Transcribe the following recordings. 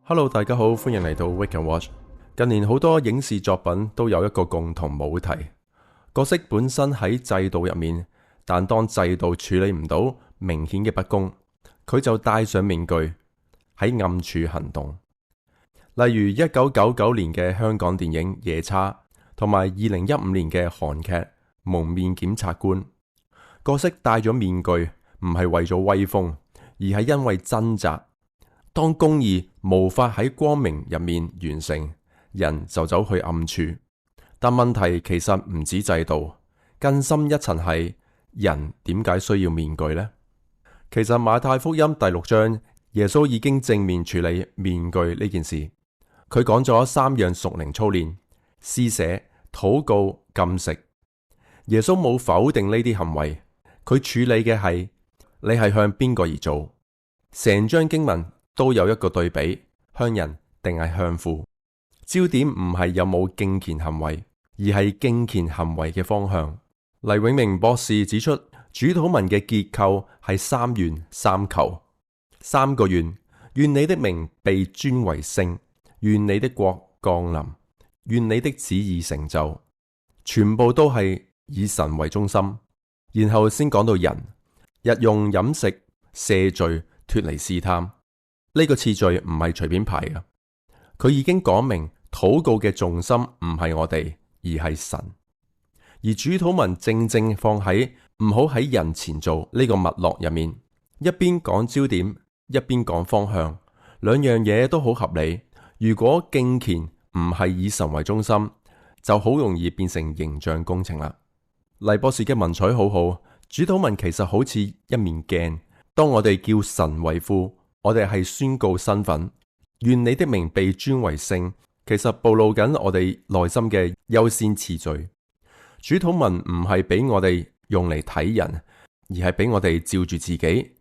Hello， 大家好，歡迎嚟到 Wake and Watch。近年好多影視作品都有一個共同母題，角色本身喺制度入面，但當制度處理唔到明顯嘅不公，佢就戴上面具喺暗處行動。例如1999年嘅香港電影《夜叉》，同埋2015年嘅韓劇《蒙面檢察官》，角色戴咗面具唔係為咗威風，而係因為掙扎。當公義無法喺光明入面完成，人就走去暗處。但問題其實唔止制度，更深一層係人點解需要面具呢？其實馬太福音第6章，耶穌已經正面處理面具呢件事。佢講咗3樣屬靈操練：施捨、禱告、禁食。耶穌冇否定呢啲行為，佢處理嘅係你係向邊個而做。成章經文都有一個對比，向人定係向父。焦點唔係有冇敬虔行為，而係敬虔行為嘅方向。黎永明博士指出，主禱文嘅結構係3願3求。3個願：願你的名被尊為聖，願你的國降臨，願你的旨意成就。全部都係以神為中心，然後先講到人，日用飲食、赦罪、脫離試探。呢個次序唔係隨便排嘅，佢已經講明禱告嘅重心唔係我哋，而係神。而主禱文正正放喺唔好喺人前做呢個脈絡入面，一邊講焦點，一邊講方向，兩樣嘢都好合理。如果敬虔唔係以神為中心，就好容易變成形象工程啦。黎博士嘅文采好好，主禱文其實好似一面鏡，當我哋叫神為父，我哋係宣告身份，願你的名被尊為聖，其實暴露緊我哋內心嘅優先次序。主禱文唔係俾我哋用嚟睇人，而係俾我哋照住自己。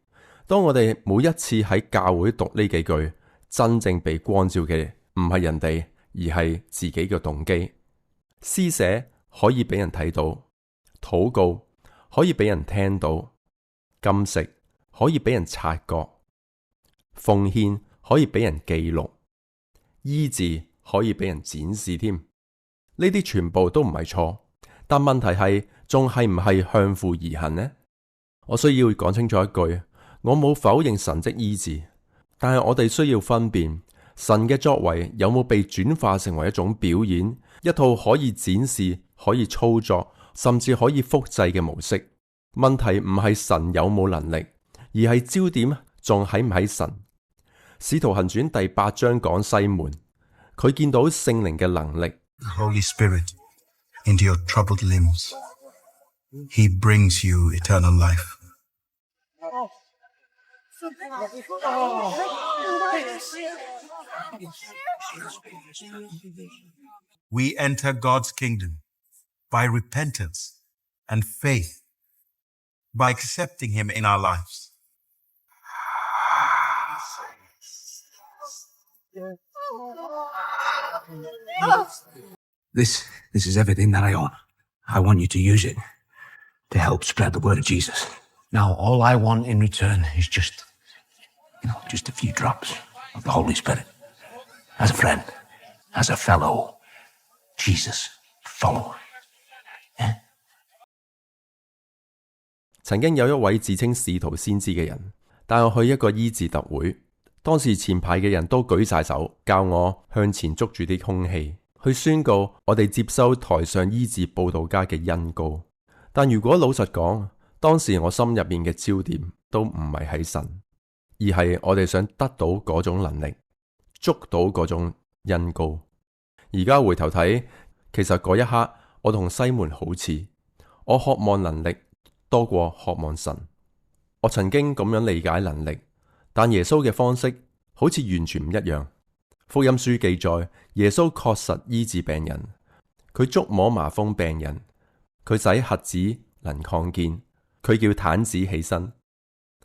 當我哋每一次喺教會讀呢幾句，真正被光照嘅唔係人哋，而係自己嘅動機。施捨可以俾人睇到，禱告可以俾人聽到，禁食可以俾人察覺，奉獻可以俾人記錄，醫治可以俾人展示添。呢啲全部都唔係錯，但問題係仲係唔係向父而行呢？我需要講清楚一句，我冇否認神蹟醫治，但係我哋需要分辨神嘅作為有冇被轉化成為一種表演，一套可以展示、可以操作，甚至可以複製嘅模式。問題唔係神有冇能力，而係焦點仲喺唔喺神。使徒行傳第8章講西門，佢見到聖靈嘅能力。The Holy Spirit into your troubled limbs. He brings you eternal life. We enter God's kingdom by repentance and faith, by accepting Him in our lives. This is everything that I own. I want you to use it to help spread the word of Jesus. Now, all I want in return is just a few drops of the Holy Spirit. As a friend, as a fellow Jesus follower. 曾經有一位自稱使徒先知嘅人，帶我去一個醫治特會。當時前排嘅人都舉晒手，教我向前捉住啲空氣，去宣告我哋接收台上醫治佈道家嘅恩膏。但如果老實講，當時我心入面嘅焦點都唔係喺神，而係我哋想得到嗰種能力，捉到嗰種恩膏。而家回頭睇，其實嗰一刻我同西門好似，我渴望能力多過渴望神。我曾經咁樣理解能力，但耶穌嘅方式好似完全唔一樣。福音書記載，耶穌確實醫治病人，佢觸摸麻風病人，佢使瞎子能看見，佢叫癱子起身，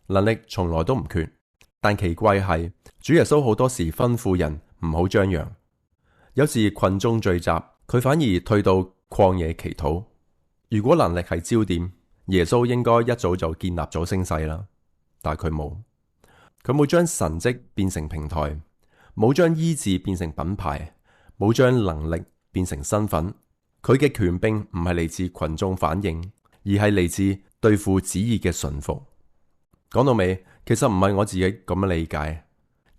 能力從來都唔缺。但奇怪係，主耶穌好多時吩咐人唔好張揚，有時群眾聚集，佢反而退到曠野祈禱。如果能力係焦點，耶穌應該一早就建立咗聲勢啦，但佢冇將神蹟變成平台，冇將醫治變成品牌，冇將能力變成身份。佢嘅權柄唔係嚟自群眾反應，而係嚟自對父旨意嘅順服。講到尾，其實唔係我自己咁樣理解。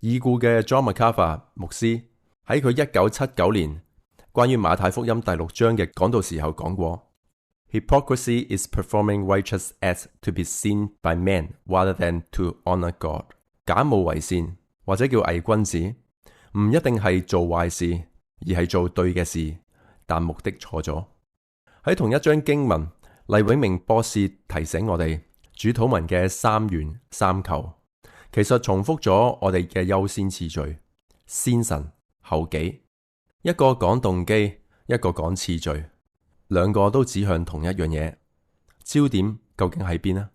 已故嘅 John MacArthur 牧師喺佢1979年關於馬太福音第6章嘅講道時候講過 ：Hypocrisy is performing righteous acts to be seen by men rather than to honor God。假冒為善或者叫偽君子，唔一定係做壞事，而係做對嘅事，但目的錯咗。喺同一章經文，黎永明博士提醒我哋，主禱文嘅3願3求，其實重複咗我哋嘅優先次序：先神後己。一個講動機，一個講次序，兩個都指向同一樣嘢。焦點究竟喺邊呢？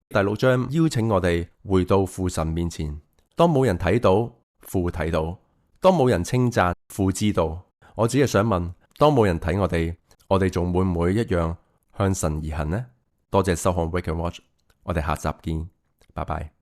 第6章邀請我哋回到父神面前。當冇人睇到，父睇到；當冇人稱讚，父知道。我只係想問，當冇人睇我哋仲會唔會一樣向神而行呢？多謝收看 Wake and Watch，我哋下集見，拜拜。